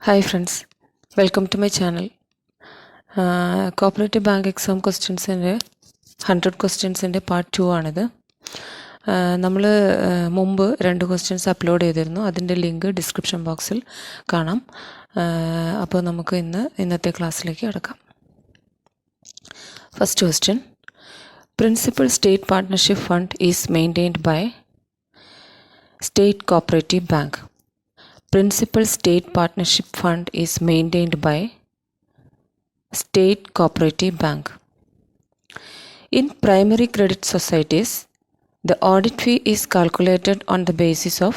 Hi friends, welcome to my channel. Cooperative bank exam questions in 100 questions in part 2 ആണിത്. നമ്മൾ മുമ്പ് 2 questions upload ചെയ്തിരുന്നു. അതിൻ്റെ link description ബോക്സിൽ കാണാം. അപ്പോൾ നമുക്ക് ഇന്നത്തെ ക്ലാസ്സിലേക്ക് കടക്കാം. First question, principal state partnership fund is maintained by state cooperative bank. Principal State Partnership Fund is maintained by State Cooperative Bank. In primary credit societies, the audit fee is calculated on the basis of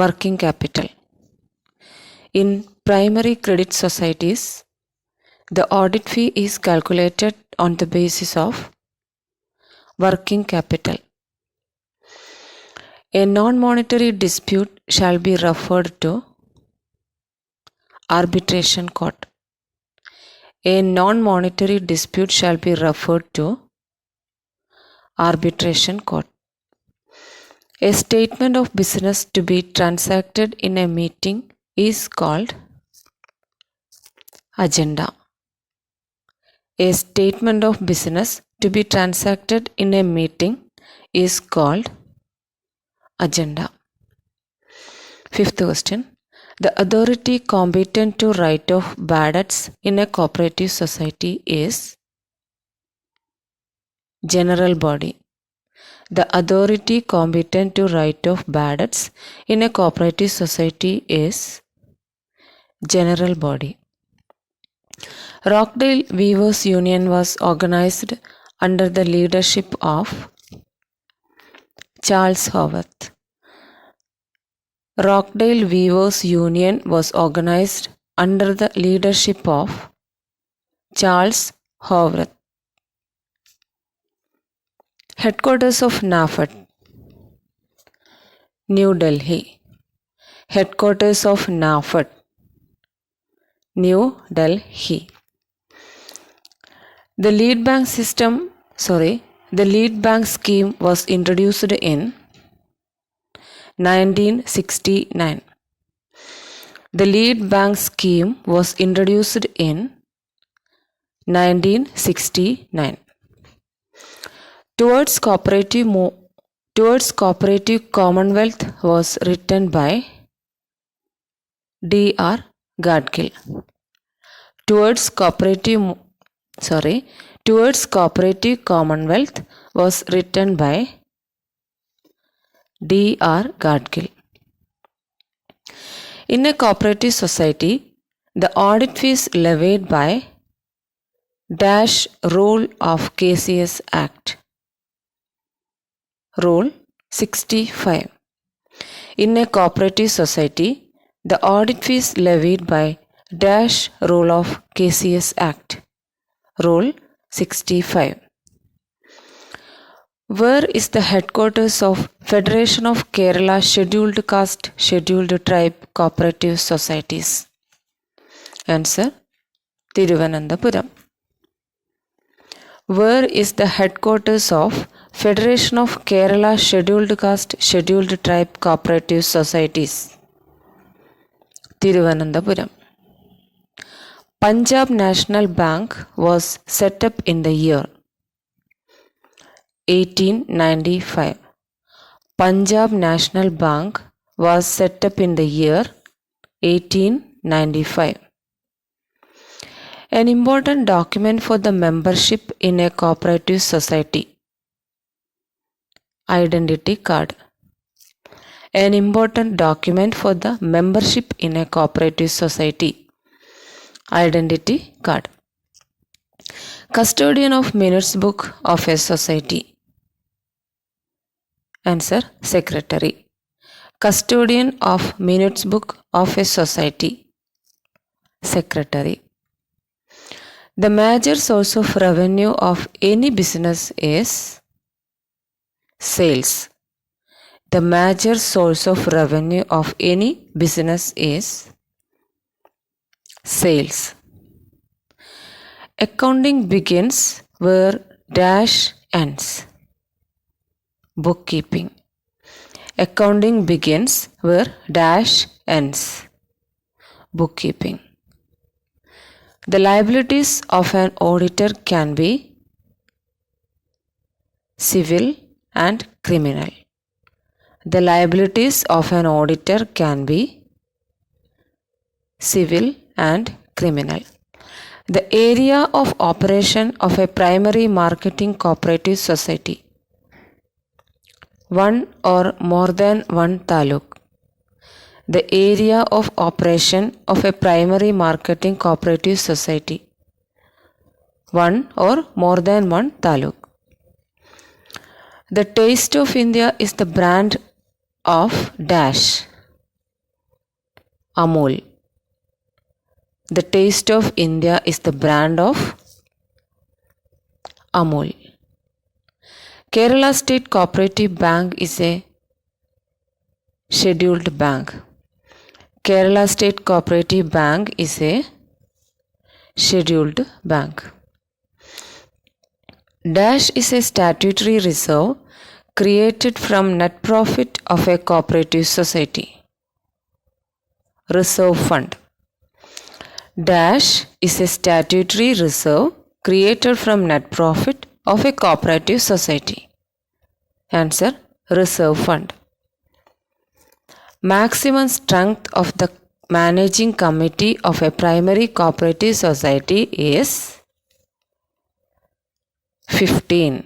working capital. In primary credit societies, the audit fee is calculated on the basis of working capital. A non-monetary dispute shall be referred to arbitration court. A non-monetary dispute shall be referred to arbitration court. A statement of business to be transacted in a meeting is called agenda. A statement of business to be transacted in a meeting is called agenda. Fifth question, the authority competent to write off bad debts in a cooperative society is general body. The authority competent to write off bad debts in a cooperative society is general body. Rockdale Weavers Union was organized under the leadership of Charles Howard. Rockdale Weavers Union was organized under the leadership of Charles Howard. Headquarters of NAFED, New Delhi. Headquarters of NAFED, New Delhi. The lead bank scheme was introduced in 1969. The lead bank scheme was introduced in 1969. Towards cooperative commonwealth was written by D.R. Gadgil. Towards cooperative commonwealth was written by D.R. Gadgil. In a cooperative society, the audit fees levied by dash rule of KCS Act. Rule 65. In a cooperative society, the audit fees levied by dash rule of KCS Act. Rule 65. Where is the headquarters of Federation of Kerala Scheduled Caste Scheduled Tribe Cooperative Societies? Answer, Thiruvananthapuram. Where is the headquarters of Federation of Kerala Scheduled Caste Scheduled Tribe Cooperative Societies? Thiruvananthapuram. Punjab National Bank was set up in the year 1895. Punjab National Bank was set up in the year 1895. An important document for the membership in a cooperative society. Identity card. An important document for the membership in a cooperative society. Identity card. Custodian of minutes book of a society. Answer, secretary. Custodian of minutes book of a society. Secretary. The major source of revenue of any business is sales. The major source of revenue of any business is sales. Accounting begins where dash ends. Bookkeeping. Accounting begins where dash ends. bookkeeping. The liabilities of an auditor can be civil and criminal. The liabilities of an auditor can be civil and criminal. The area of operation of a primary marketing cooperative society. One or more than one taluk. The area of operation of a primary marketing cooperative society. One or more than one taluk. The Taste of India is the brand of dash. Amul. The Taste of India is the brand of Amul. Kerala State Cooperative Bank is a scheduled bank. Kerala State Cooperative Bank is a scheduled bank. Dash is a statutory reserve created from net profit of a cooperative society. Reserve fund. Dash is a statutory reserve created from net profit of a cooperative society. Answer: reserve fund. Maximum strength of the managing committee of a primary cooperative society is 15.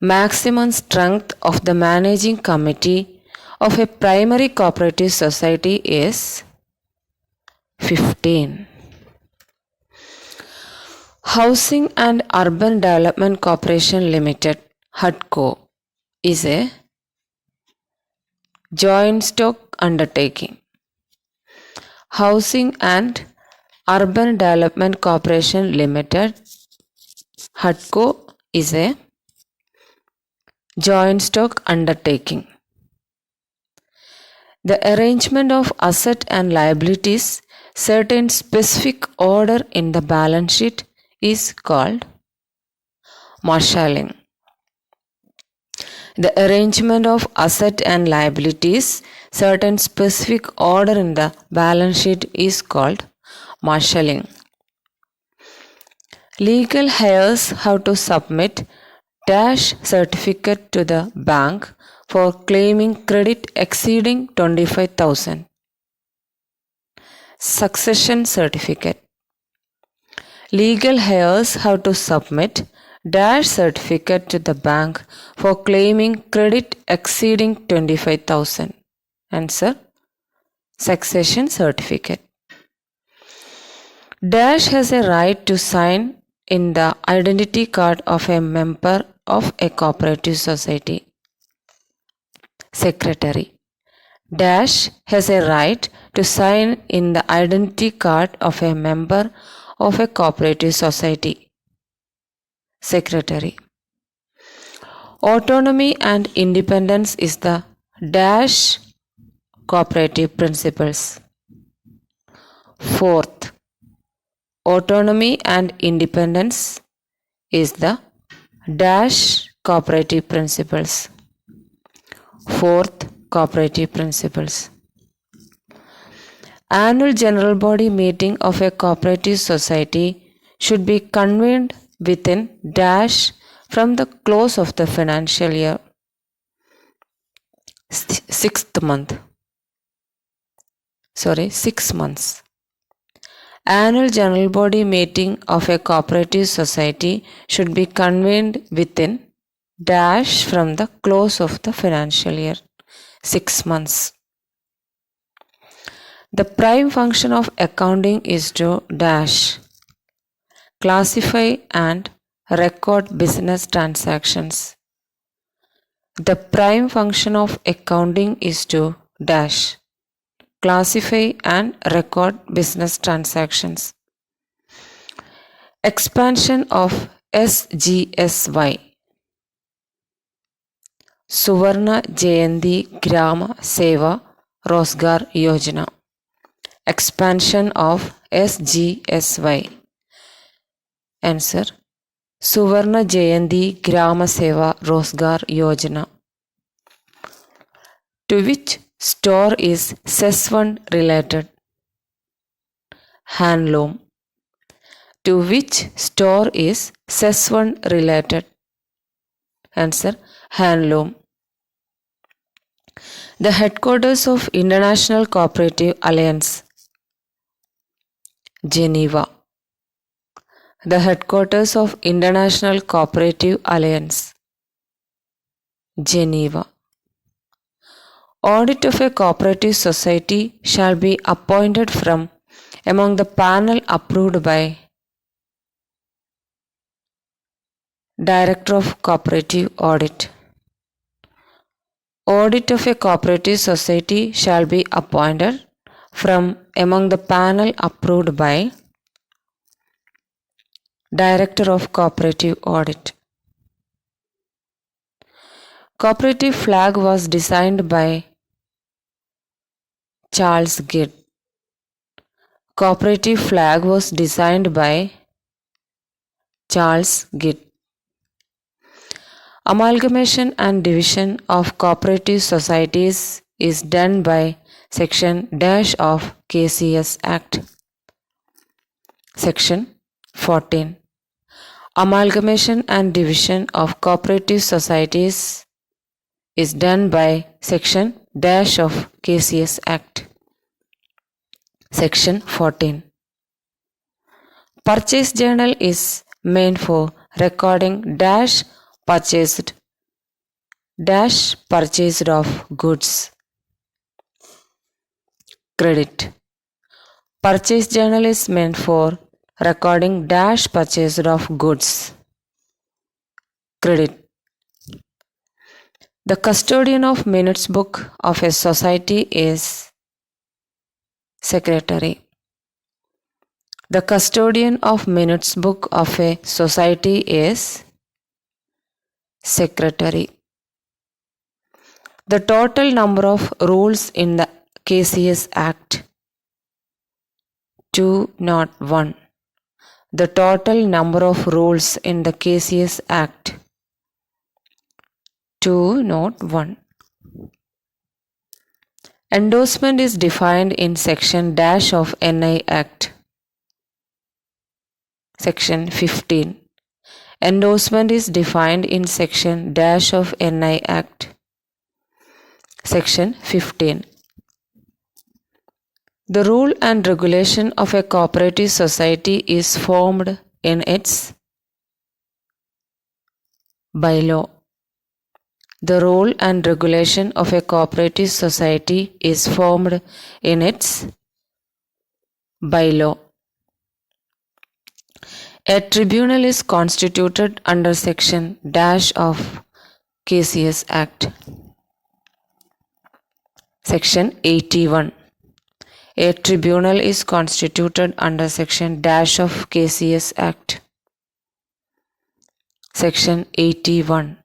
Maximum strength of the managing committee of a primary cooperative society is 15. Housing and Urban Development Corporation Limited (HUDCO) is a joint stock undertaking. Housing and Urban Development Corporation Limited (HUDCO) is a joint stock undertaking. The arrangement of asset and liabilities certain specific order in the balance sheet is called marshalling. The arrangement of asset and liabilities certain specific order in the balance sheet is called marshalling. Legal heirs have to submit dash certificate to the bank for claiming credit exceeding 25,000. Succession certificate. Legal heirs have to submit dash certificate to the bank for claiming credit exceeding 25,000. Answer: succession certificate. Dash has a right to sign in the identity card of a member of a cooperative society. Secretary. Dash has a right to sign in the identity card of a member of a cooperative society. Secretary. Autonomy and independence is the dash cooperative principles. Fourth, autonomy and independence is the dash cooperative principles. Fourth, cooperative principles. Annual general body meeting of a cooperative society should be convened within dash from the close of the financial year. 6 months. Annual general body meeting of a cooperative society should be convened within dash from the close of the financial year. 6 months. The prime function of accounting is to dash classify and record business transactions. The prime function of accounting is to dash classify and record business transactions. Expansion of SGSY. Suvarna Jayanti Grama Seva Rozgar Yojana. Expansion of SGSY. Answer: Suvarna Jayanti Grama Seva Rozgar Yojana. To which store is cess fund related? handloom. To which store is cess1 related? Answer, handloom. The headquarters of International Cooperative Alliance, Geneva. The headquarters of International Cooperative Alliance, Geneva. Audit of a cooperative society shall be appointed from among the panel approved by Director of Cooperative Audit. Audit of a cooperative society shall be appointed from among the panel approved by Director of Cooperative Audit. Cooperative flag was designed by Charles Gidd. Cooperative flag was designed by Charles Gidd. Amalgamation and division of cooperative societies is done by Section dash of KCS Act. Section 14. Amalgamation and division of cooperative societies is done by Section dash of KCS Act. Section 14. Purchase journal is meant for recording dash purchased of goods. Credit. Purchase journal is meant for recording dash purchased of goods. Credit. The custodian of minutes book of a society is secretary. The custodian of minutes book of a society is secretary. The total number of rules in the KCS Act, 201. The total number of rules in the KCS Act, 201. Endorsement is defined in Section dash of NI Act. Section 15. Endorsement is defined in Section dash of NI Act. Section 15. The rule and regulation of a cooperative society is formed in its bylaw. The rule and regulation of a cooperative society is formed in its bylaw. A tribunal is constituted under Section dash of KCS Act. Section 81. A tribunal is constituted under Section dash of KCS Act. Section 81.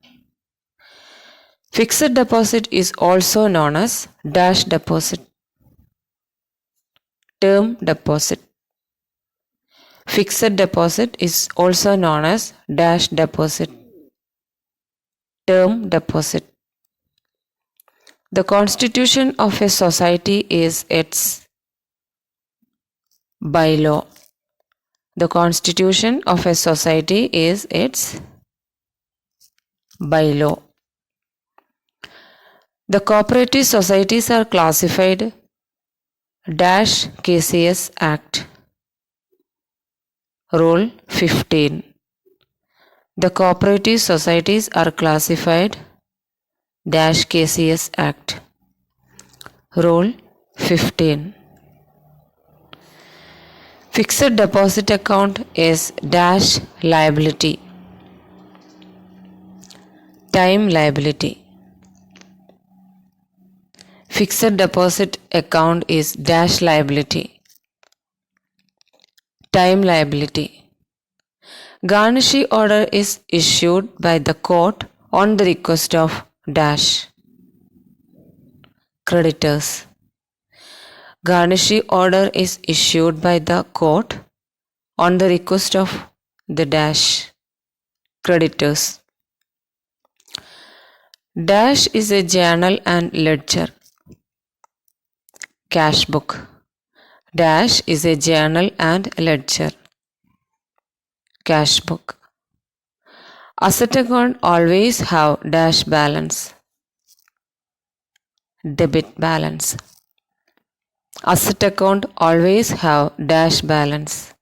Fixed deposit is also known as dash deposit. Term deposit. Fixed deposit is also known as dash deposit. Term deposit. The constitution of a society is its bylaw. The constitution of a society is its bylaw. The cooperative societies are classified dash KCS Act. Rule 15. The cooperative societies are classified dash KCS Act. Rule 15. Fixed deposit account is dash liability. Time liability. Fixed deposit account is dash liability. Time liability. Garnishee order is issued by the court on the request of dash creditors. Garnishee order is issued by the court on the request of the dash creditors. Dash is a journal and ledger. Cash book. Dash is a journal and ledger. Cash book. Asset account always have dash balance. Debit balance. Asset account always have dash balance.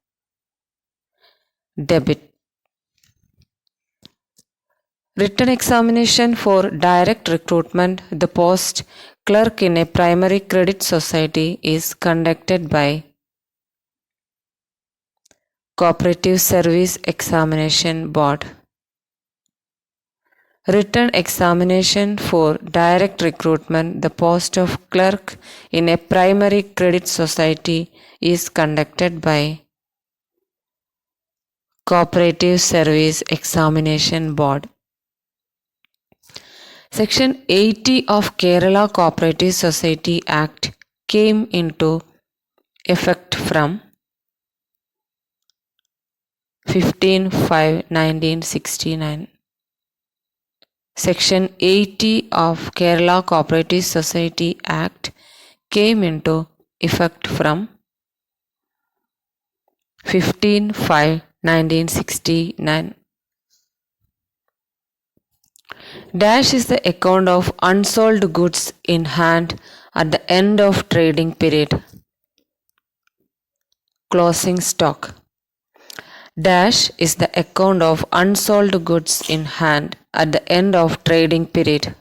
Debit. Written examination for direct recruitment, the post clerk in a primary credit society is conducted by Cooperative Service Examination Board. Written examination for direct recruitment, the post of clerk in a primary credit society is conducted by Cooperative Service Examination Board. Section 80 of Kerala Cooperative Society Act came into effect from 15/5/1969. Section 80 of Kerala Cooperative Society Act came into effect from 15/5/1969. Dash is the account of unsold goods in hand at the end of trading period. Closing stock. Dash is the account of unsold goods in hand at the end of trading period.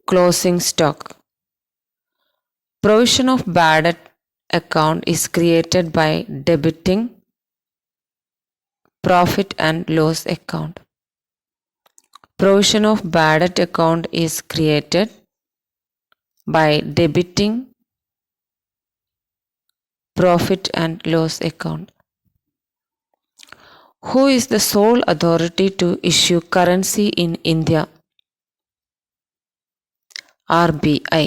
Closing stock. Provision of bad debt account is created by debiting profit and loss account. Provision of bad debt account is created by debiting profit and loss account. Who is the sole authority to issue currency in India? RBI.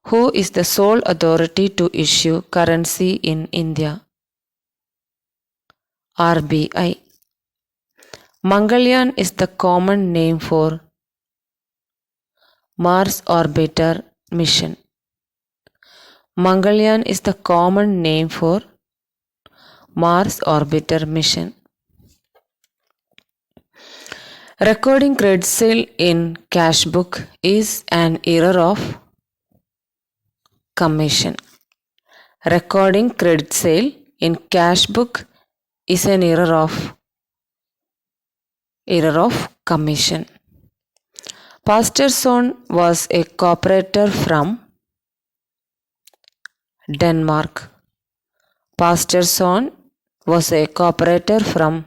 Who is the sole authority to issue currency in India? RBI. Mangalyaan is the common name for Mars Orbiter mission. Mangalyaan is the common name for Mars Orbiter mission. Recording credit sale in cash book is an error of commission. Recording credit sale in cash book is an error of commission. Pasterson was a cooperator from Denmark. Pasterson was a cooperator from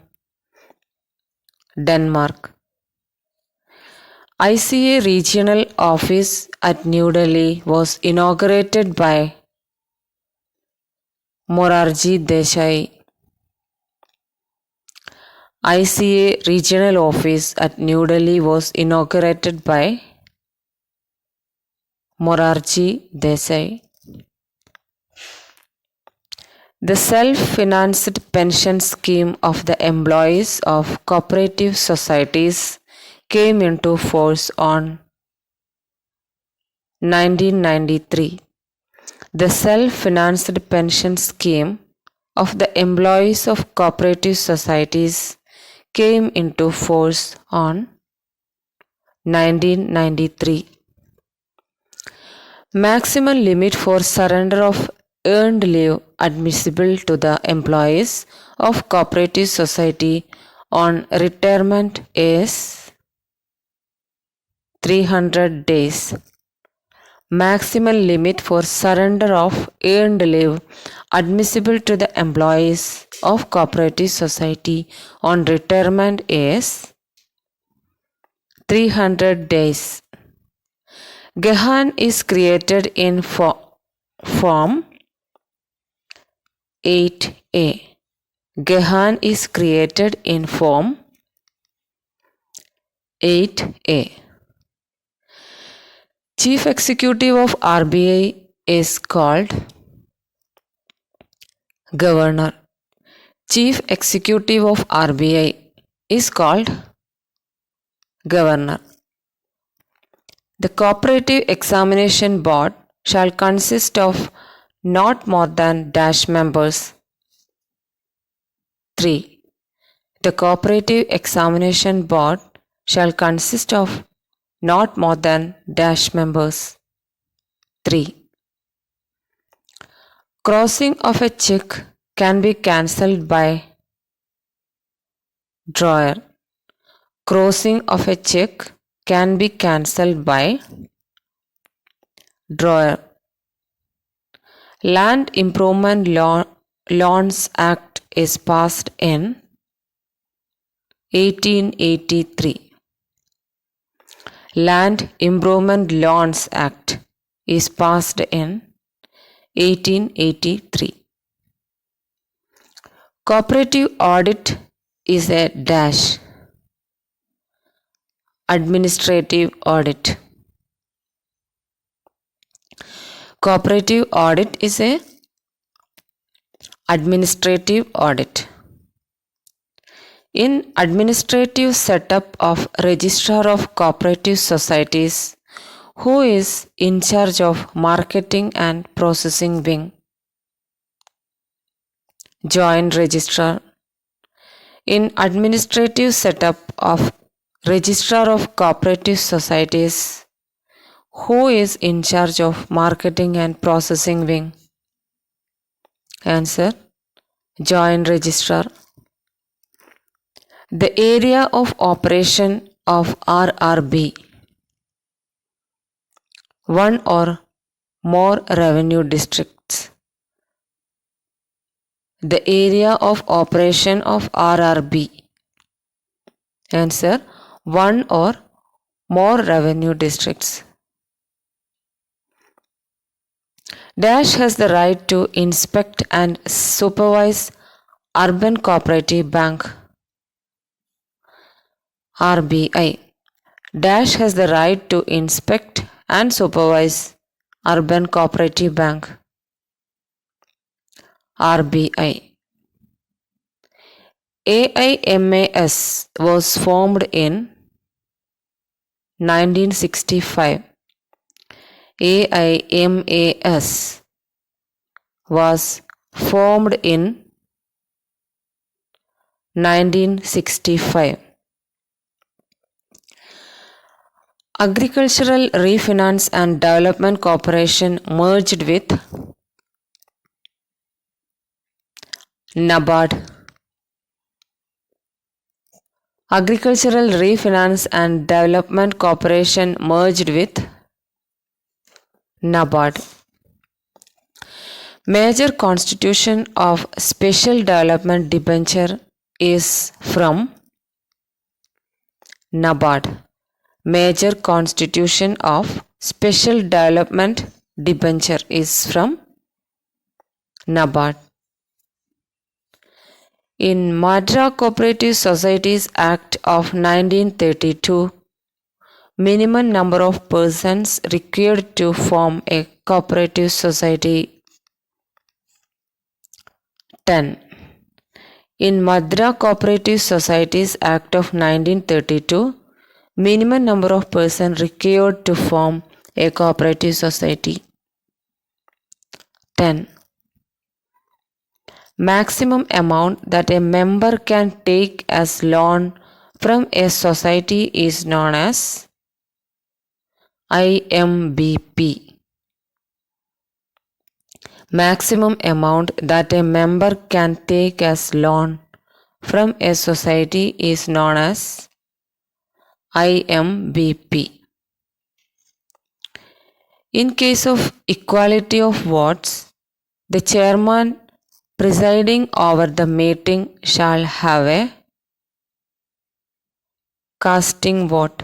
Denmark. ICA regional office at New Delhi was inaugurated by Morarji Desai. ICA regional office at New Delhi was inaugurated by Morarji Desai. The self-financed pension scheme of the employees of cooperative societies came into force on 1993. The self-financed pension scheme of the employees of cooperative societies came into force on 1993. Maximum limit for surrender of earned leave admissible to the employees of cooperative society on retirement is 300 days. Maximum limit for surrender of earned leave admissible to the employees of cooperative society on retirement is 300 days. Gehan is created in Form 8A. Gehan is created in Form 8A. Chief Executive of RBI is called Governor. Chief Executive of RBI is called Governor. The Cooperative Examination Board shall consist of not more than dash members. 3. The Cooperative Examination Board shall consist of not more than dash members. 3. Crossing of a check can be cancelled by drawer. Crossing of a check can be cancelled by drawer. Land Improvement Loans Act is passed in 1883. Land Improvement Loans Act is passed in 1883. Cooperative audit is a dash. Administrative audit. Cooperative audit is a administrative audit. In administrative setup of Registrar of Cooperative Societies, who is in charge of marketing and processing wing? Joint Registrar. In administrative setup of Registrar of Cooperative Societies, who is in charge of marketing and processing wing? Answer: Joint Registrar. The area of operation of RRB. One or more revenue districts. The area of operation of RRB. Answer: one or more revenue districts. Dash has the right to inspect and supervise Urban Cooperative Bank. RBI. Dash has the right to inspect and supervise Urban Cooperative Bank. RBI. AIMAS was formed in 1965. AIMAS was formed in 1965. Agricultural Refinance and Development Corporation merged with NABARD. Agricultural Refinance and Development Corporation merged with NABARD. Major constitution of Special Development Debenture is from NABARD. Major constitution of Special Development Debenture is from NABARD. In Madras Cooperative Societies Act of 1932, minimum number of persons required to form a cooperative society 10. In Madras Cooperative Societies Act of 1932, minimum number of persons required to form a cooperative society 10. Maximum amount that a member can take as loan from a society is known as IMBP. Maximum amount that a member can take as loan from a society is known as IMBP. In case of equality of votes, the chairman presiding over the meeting shall have a casting vote.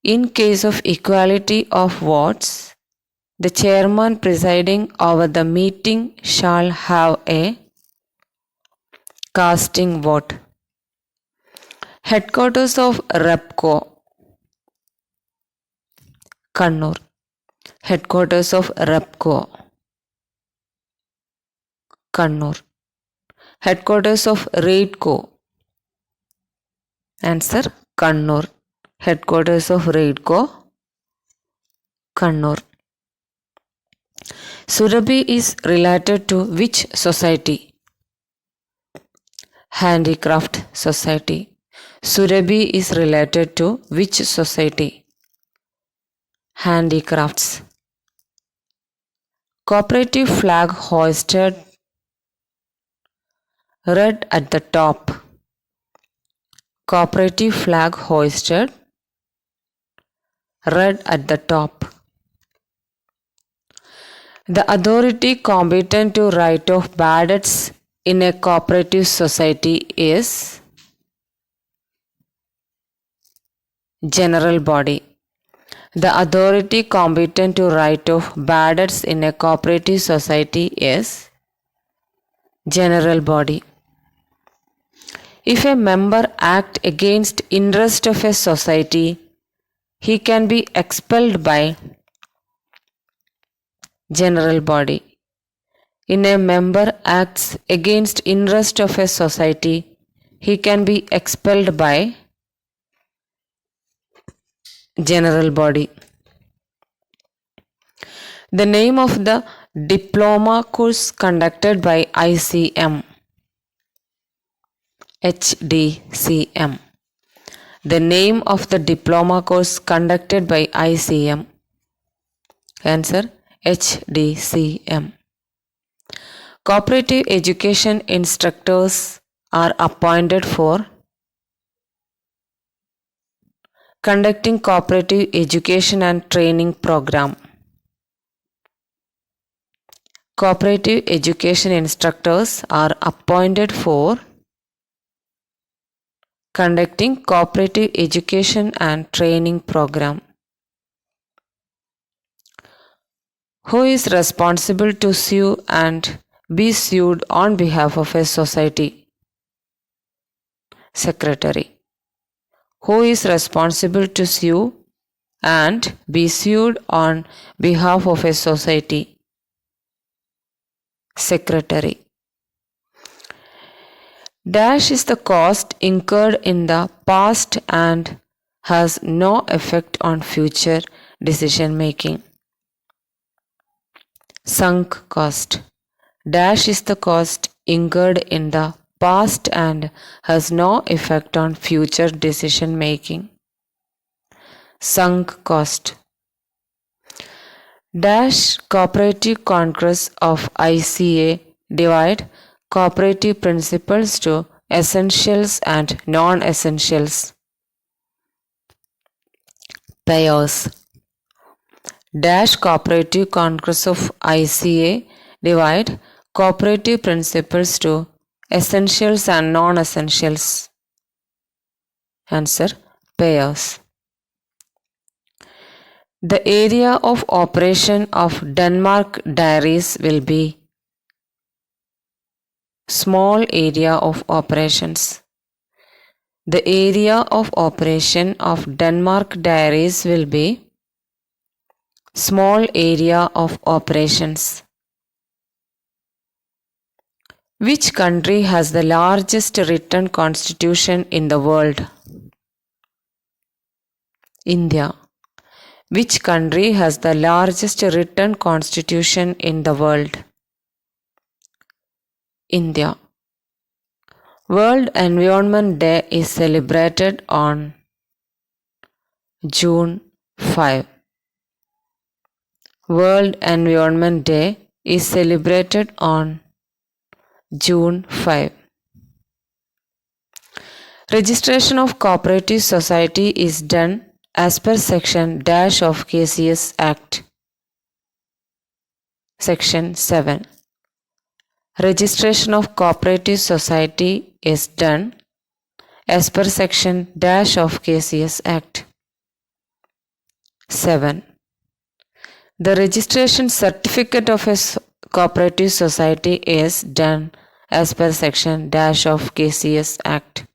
In case of equality of votes, the chairman presiding over the meeting shall have a casting vote. Headquarters of REPCO, Kannur. Headquarters of REPCO, Kannur. Headquarters of RAIDCO. Answer: Kannur. Headquarters of RAIDCO, Kannur. Surabhi is related to which society? Handicraft Society. Surabhi is related to which society? Handicrafts. Cooperative flag hoisted, red at the top. Cooperative flag hoisted, red at the top. The authority competent to write off bad debts in a cooperative society is general body. The authority competent to write off bad debts in a cooperative society is general body. If a member act against interest of a society, he can be expelled by general body. In a member acts against interest of a society, he can be expelled by general body. The name of the diploma course conducted by ICM. HDCM. The name of the diploma course conducted by ICM. Answer HDCM. Cooperative education instructors are appointed for conducting cooperative education and training program. Cooperative education instructors are appointed for conducting cooperative education and training program. Who is responsible to sue and be sued on behalf of a society? Secretary. Who is responsible to sue and be sued on behalf of a society? Secretary. Dash is the cost incurred in the past and has no effect on future decision making. Sunk cost. Dash is the cost incurred in the past and has no effect on future decision making. Sunk cost. Dash Cooperative Congress of ICA divide cooperative principles to essentials and non-essentials. Payers. Dash Cooperative Congress of ICA divide cooperative principles to essentials and non-essentials. Answer payers. The area of operation of Denmark Dairies will be small area of operations. The area of operation of Denmark Dairies will be small area of operations. Which country has the largest written constitution in the world? India. Which country has the largest written constitution in the world? India. World Environment Day is celebrated on June 5. World Environment Day is celebrated on June 5. Registration of cooperative society is done as per section dash of KCS Act. Section 7. Registration of cooperative society is done as per section dash of KCS Act. 7. The registration certificate of a cooperative society is done as per section dash of KCS Act.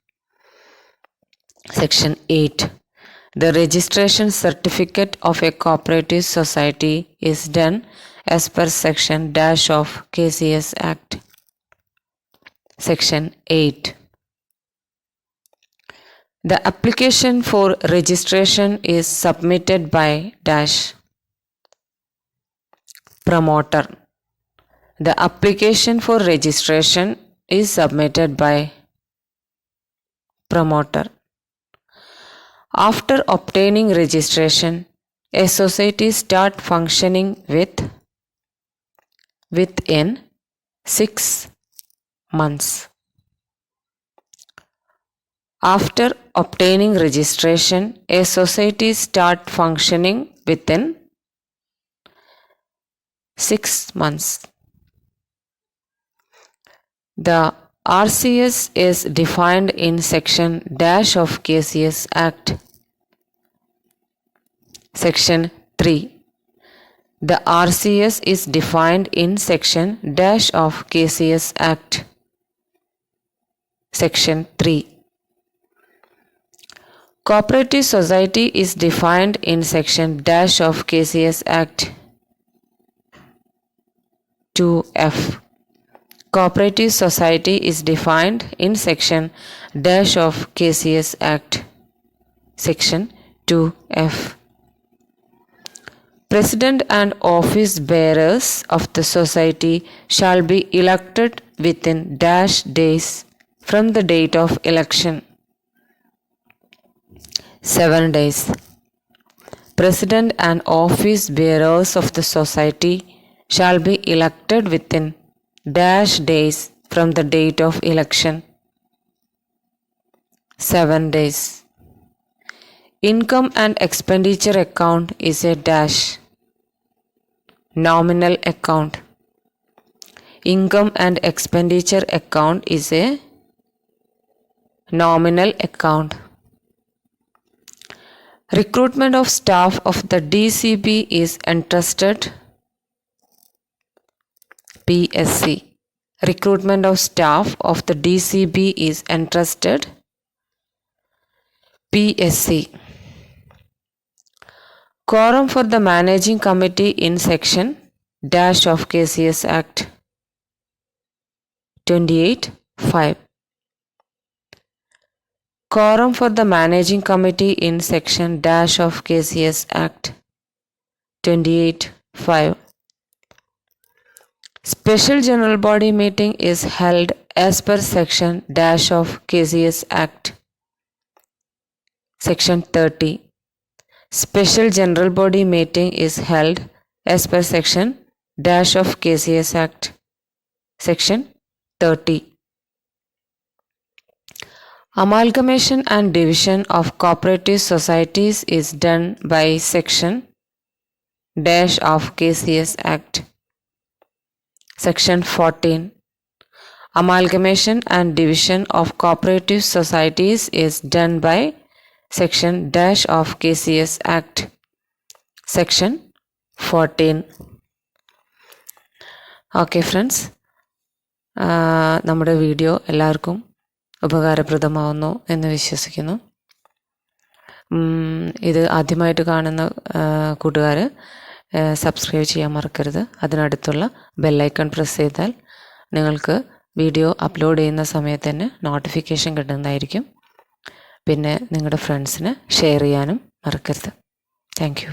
Section 8. The registration certificate of a cooperative society is done as per section dash of KCS Act. Section 8. The application for registration is submitted by dash promoter. The application for registration is submitted by promoter. After obtaining registration, a society starts functioning within 6 months. After obtaining registration, a society starts functioning within 6 months. The RCS is defined in section dash of KCS Act. Section 3. The RCS is defined in section dash of KCS Act. Section 3. Cooperative society is defined in section dash of KCS Act. 2F. Cooperative society is defined in section dash of KCS Act. Section 2F. President and office bearers of the society shall be elected within dash days from the date of election. 7 days. President and office bearers of the society shall be elected within dash days from the date of election. 7 days. Income and expenditure account is a dash. Nominal account. Income and expenditure account is a nominal account. Recruitment of staff of the DCB is entrusted PSC. Recruitment of staff of the DCB is entrusted PSC. Quorum for the managing committee in section dash of KCS Act. 28(5). Quorum for the managing committee in section dash of KCS Act. 28(5). Special general body meeting is held as per section dash of KCS Act. Section 30. Special general body meeting is held as per section dash of KCS Act. Section 30. Amalgamation and division of cooperative societies is done by section dash of KCS Act. Section 14. Amalgamation and division of cooperative societies is done by section dash of KCS Act. Section 14. Okay friends, നമ്മുടെ video എല്ലാവർക്കും ഉപകാരപ്രദമാവുന്നു എന്ന് വിശ്വസിക്കുന്നു. ഇത് ആദ്യമായിട്ട് കാണുന്ന കൂട്ടുകാർ subscribe ചെയ്യാൻ മറക്കരുത്. അതിനടുത്തുള്ള ബെല്ലൈക്കൺ പ്രസ് ചെയ്താൽ നിങ്ങൾക്ക് വീഡിയോ അപ്ലോഡ് ചെയ്യുന്ന സമയത്ത് തന്നെ നോട്ടിഫിക്കേഷൻ കിട്ടുന്നതായിരിക്കും. പിന്നെ നിങ്ങളുടെ ഫ്രണ്ട്സിന് ഷെയർ ചെയ്യാനും മറക്കരുത്. Thank you.